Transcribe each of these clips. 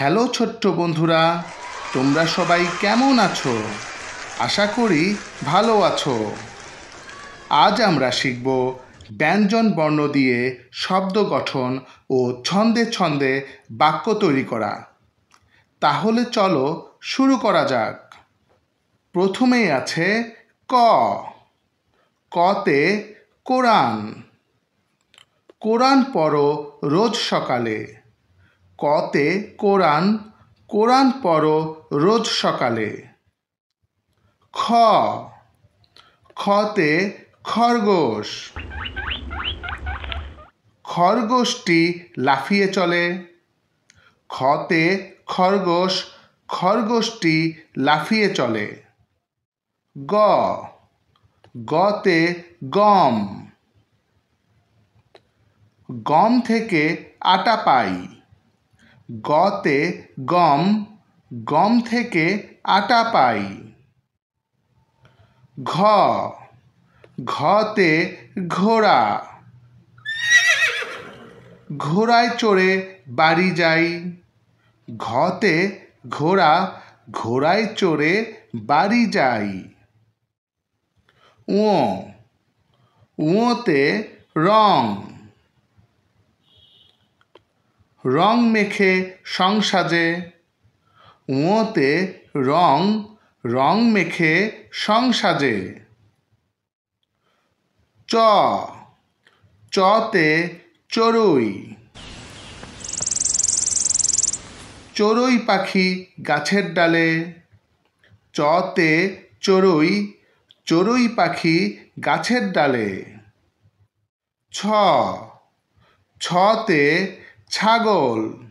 Hello ছোট্ট বন্ধুরা, তোমরা সবাই কেমন আছো? আশা করি ভালো আছো। আজ আমরা শিখব ব্যঞ্জন বর্ণ দিয়ে শব্দ গঠন ও ছন্দে ছন্দে বাক্য তৈরি করা। তাহলে চলো শুরু করা যাক। প্রথমেই আছে ক। কতে কোরআন। কোরআন পড়ো রোজ সকালে। কতে কোরআন, কোরআন পড়ো রোজ সকালে। খ। খতে খরগোশ। খরগোশটি লাফিয়ে চলে। খতে খরগোশ, খরগোশটি লাফিয়ে চলে। গ। গতে গম। গম থেকে আটা পাই। গতে গম, গম থেকে আটা পাই। ঘ। ঘতে ঘোড়া। ঘোড়ায় চড়ে বাড়ি যাই। ঘতে ঘোড়া, ঘোড়ায় চড়ে বাড়ি যাই। ঙ। ঙতে রং। রং মেখে সং সাজে। ঙতে রং, রং মেখে সং সাজে। চ। চতে চড়ুই। চড়ুই পাখি গাছের ডালে। চতে চড়ুই, চড়ুই পাখি গাছের ডালে। ছ। ছতে ছাগল।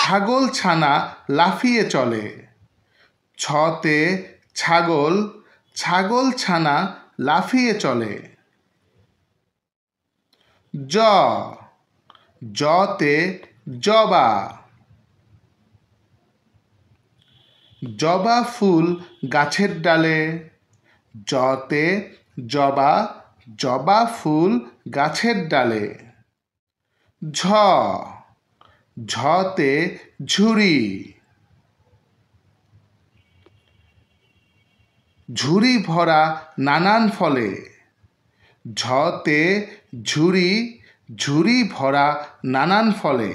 ছাগল ছানা লাফিয়ে চলে। ছতে ছাগল, ছাগল ছানা লাফিয়ে চলে। জ। জতে জবা। জবা ফুল গাছের ডালে। জতে জবা, জবা ফুল গাছের ডালে। ঝ। ঝতে ঝুড়ি। ঝুড়ি ভরা নানান ফলে। ঝতে ঝুড়ি, ঝুড়ি ভরা নানান ফলে।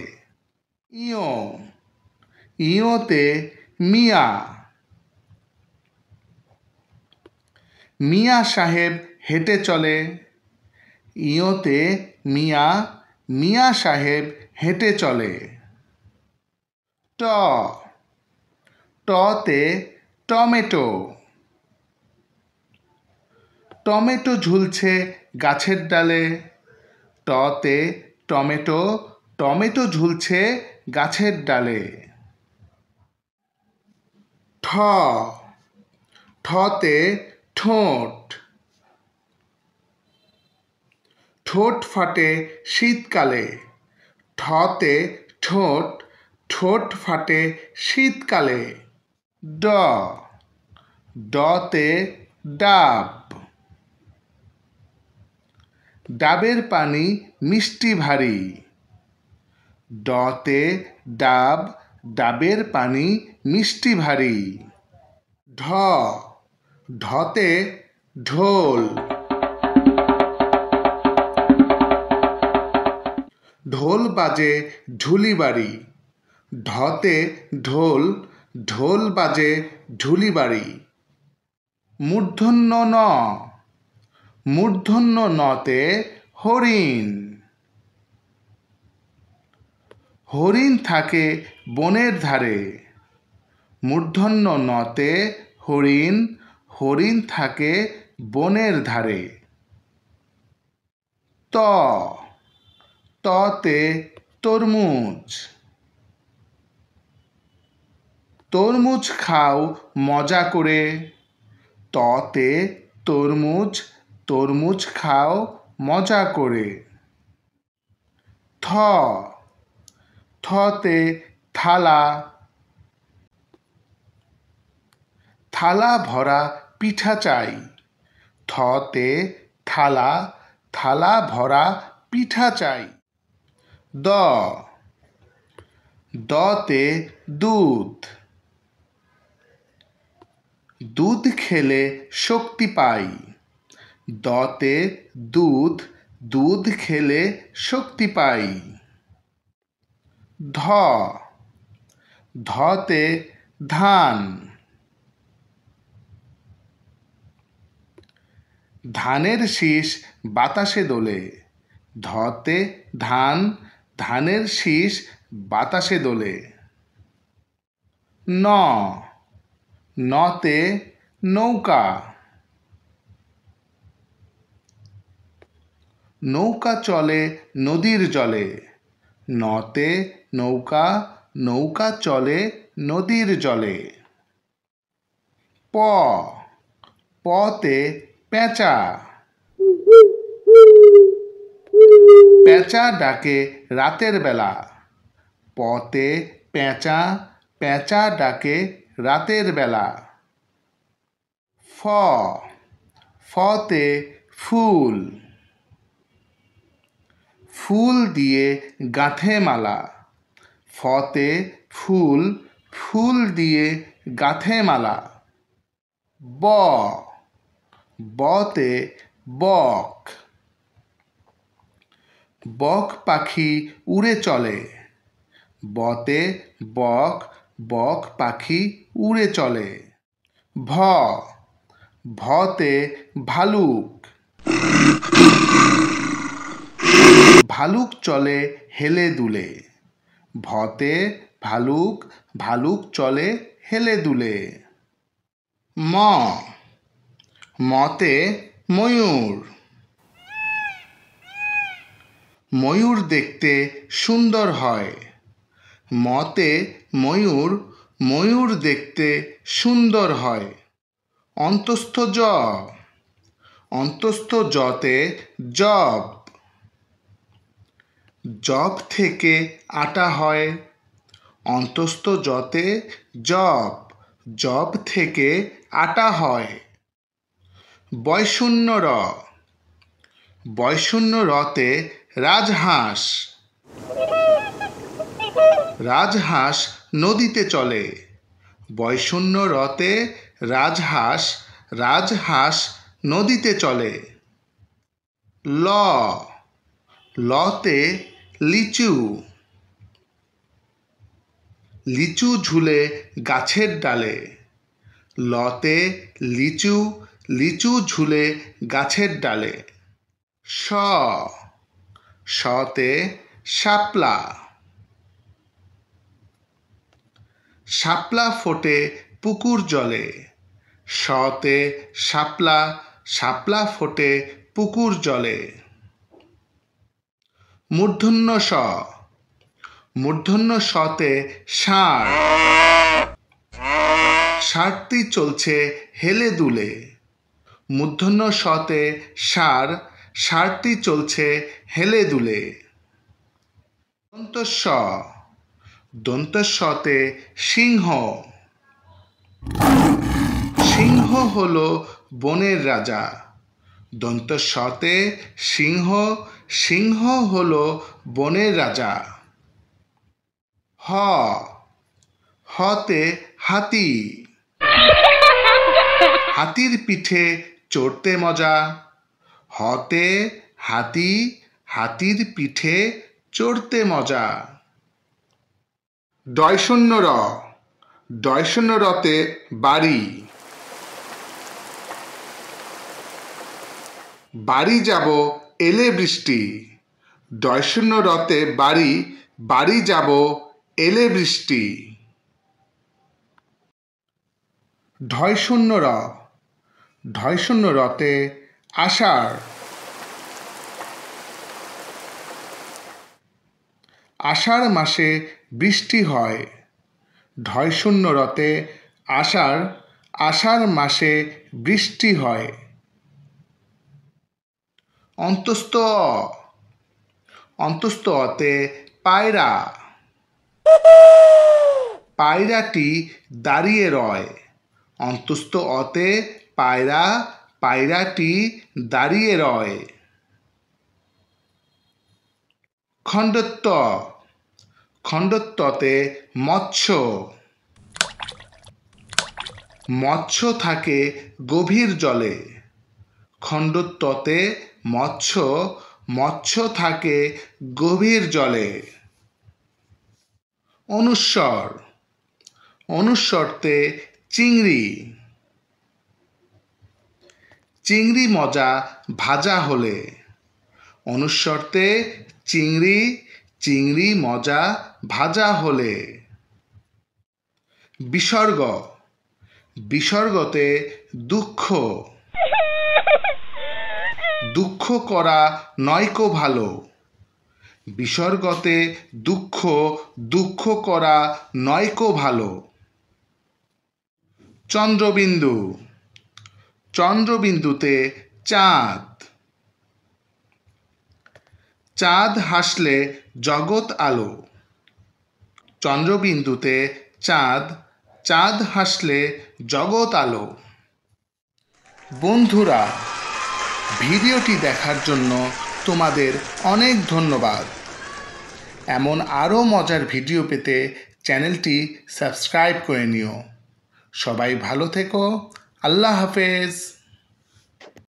ইয়। ইয়তে মিয়া। মিয়া সাহেব হেঁটে চলে। ইয়তে মিয়া, মিয়া সাহেব হেঁটে চলে। ট। টতে টমেটো। টমেটো ঝুলছে গাছের ডালে। টতে টমেটো, টমেটো ঝুলছে গাছের ডালে। ঠ। ঠতে ঠোঁট। ঠোঁট ফাটে শীতকালে। ঠতে ঠোঁট, ঠোঁট ফাটে শীতকালে। ড। ডতে ডাব। ডাবের পানি মিষ্টি ভারী। ডতে ডাব, ডাবের পানি মিষ্টি ভারী। ঢ। ঢতে ঢোল। ঢোল বাজে ঢুলি বাড়ি। ঢতে ঢোল, ঢোল বাজে ঢুলি বাড়ি। মূর্ধন্য ন। মূর্ধন্য নতে হরিণ। হরিণ থাকে বনের ধারে। মূর্ধন্য নতে হরিণ, হরিণ থাকে বনের ধারে। ত। ততে তরমুজ। তরমুজ খাও মজা করে। ততে তরমুজ, তরমুজ খাও মজা করে। থ। থতে থালা। থালা ভরা পিঠা চাই। থতে থালা, থালা ভরা পিঠা চাই। দ। দতে দুধ, দুধ খেলে শক্তি পাই। দতে দুধ, দুধ খেলে শক্তি পাই। ধ, ধতে ধান, ধানের শীষ বাতাসে দোলে। ধতে ধান, ধানের শীষ বাতাসে দোলে। ন, নতে নৌকা, নৌকা চলে নদীর জলে। নতে নৌকা, নৌকা চলে নদীর জলে। প, পতে পেঁচা, পেঁচা ডাকে রাতের বেলা। পতে পেঁচা, পেঁচা ডাকে রাতের বেলা। ফ, ফতে ফুল, ফুল দিয়ে গাঁথে মালা। ফতে ফুল, ফুল দিয়ে গাঁথে মালা। ব, বতে বক, বক পাখি উড়ে চলে। বতে বক, বক পাখি উড়ে চলে। ভ, ভতে ভালুক, ভালুক চলে হেলে দুলে। ভতে ভালুক, ভালুক চলে হেলে দুলে। ম, মতে ময়ূর, ময়ূর দেখতে সুন্দর হয়। মতে ময়ূর, ময়ূর দেখতে সুন্দর হয়। অন্তস্থ জ, অন্তস্থ জতে জব, জব থেকে আটা হয়। অন্তস্থ জতে জব, জব থেকে আটা হয়। বয়শূন্য র, বয়শূন্য রতে রাজহাঁস, রাজহাঁস নদীতে চলে। বয়শূন্য রতে রাজহাঁস, রাজহাঁস নদীতে চলে। ল, লতে লিচু, লিচু ঝুলে গাছের ডালে। লতে লিচু, লিচু ঝুলে গাছের ডালে। স, সতে শাপলা, শাপলা ফোটে পুকুর জলে। সতে শাপলা, শাপলা ফোটে পুকুর জলে। মূর্ধন্য স, মূর্ধন্য সতে ষাঁড়, ষাঁড়টি চলছে হেলে দুলে। মূর্ধন্য সতে ষাঁড়, ষাঁড়টি চলছে হেলে দুলে। দন্তস্ব, দন্তস্বতে সিংহ, সিংহ হলো বনের রাজা। দন্তস্বতে সিংহ, সিংহ হলো বনের রাজা। হ, হতে হাতি, হাতির পিঠে চড়তে মজা। হতে হাতি, হাতির পিঠে চড়তে মজা। ডয়শূন্য র, ডয়শূন্য রতে বাড়ি, বাড়ি যাব এলে বৃষ্টি। ডয়শূন্য রতে বাড়ি, বাড়ি যাব এলে বৃষ্টি। ঢয়শূন্য র, ঢয়শূন্য রতে আষাঢ়, আষাঢ় মাসে বৃষ্টি হয়। ঢয়শূন্য রতে আষাঢ়, আষাঢ় মাসে বৃষ্টি হয়। অন্তস্থ অ, অন্তস্থ অতে পায়রা, পায়রাটি দাঁড়িয়ে রয়। অন্তস্থ অতে পায়রা, পায়রাটি দাঁড়িয়ে রয়। খণ্ডত্ব, খণ্ডত্বতে মৎস্য। মৎস্য থাকে গভীর জলে। খণ্ডত্বতে মৎস্য, মৎস্য থাকে গভীর জলে। অনুস্বর। অনুস্বরতে চিংড়ি। চিংড়ি মজা ভাজা হলে। অনুস্বরতে চিংড়ি, চিংড়ি মজা ভাজা হলে। বিসর্গ। বিসর্গতে দুঃখ। দুঃখ করা নয়কো ভালো। বিসর্গতে দুঃখ, দুঃখ করা নয়কো ভালো। চন্দ্রবিন্দু। চন্দ্রবিন্দুতে চাঁদ। চাঁদ হাসলে জগৎ আলো। চন্দ্রবিন্দুতে চাঁদ, চাঁদ হাসলে জগৎ আলো। বন্ধুরা, ভিডিওটি দেখার জন্য তোমাদের অনেক ধন্যবাদ। এমন আরও মজার ভিডিও পেতে চ্যানেলটি সাবস্ক্রাইব করে নিও। সবাই ভালো থেকো। আল্লাহ হাফেজ।